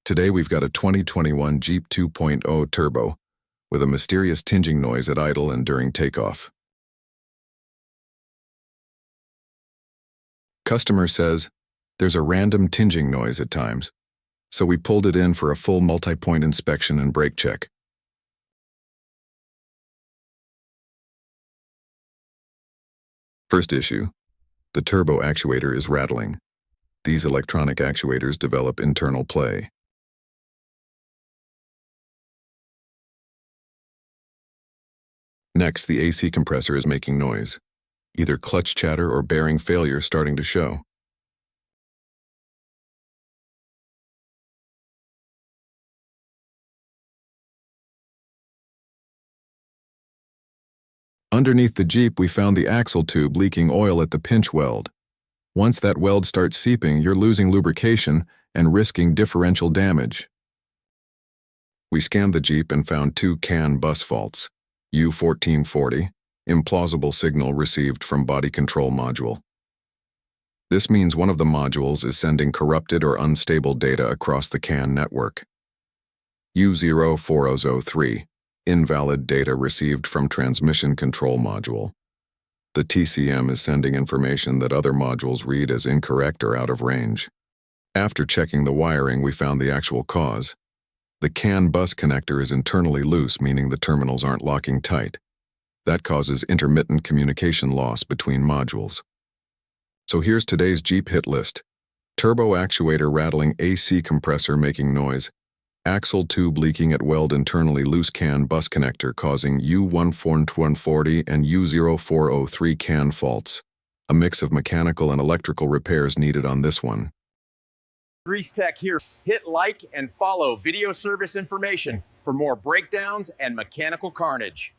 Today we've got a 2021 Jeep 2.0 Turbo with a mysterious tinging noise at idle and during takeoff. Customer says, there's a random tinging noise at times, so we pulled it in for a full multi-point inspection and brake check. First issue, the turbo actuator is rattling. These electronic actuators develop internal play. Next, the AC compressor is making noise, either clutch chatter or bearing failure starting to show. Underneath the Jeep, we found the axle tube leaking oil at the pinch weld. Once that weld starts seeping, you're losing lubrication and risking differential damage. We scanned the Jeep and found two CAN bus faults. U1440, implausible signal received from body control module. This means one of the modules is sending corrupted or unstable data across the CAN network. U0403, invalid data received from transmission control module. The TCM is sending information that other modules read as incorrect or out of range. After checking the wiring, we found the actual cause. The CAN bus connector is internally loose, meaning the terminals aren't locking tight. That causes intermittent communication loss between modules. So here's today's Jeep hit list. Turbo actuator rattling, AC compressor making noise, axle tube leaking at weld, internally loose CAN bus connector causing U1440 and U0403 CAN faults. A mix of mechanical and electrical repairs needed on this one. GreaseTech here. Hit like and follow video service information for more breakdowns and mechanical carnage.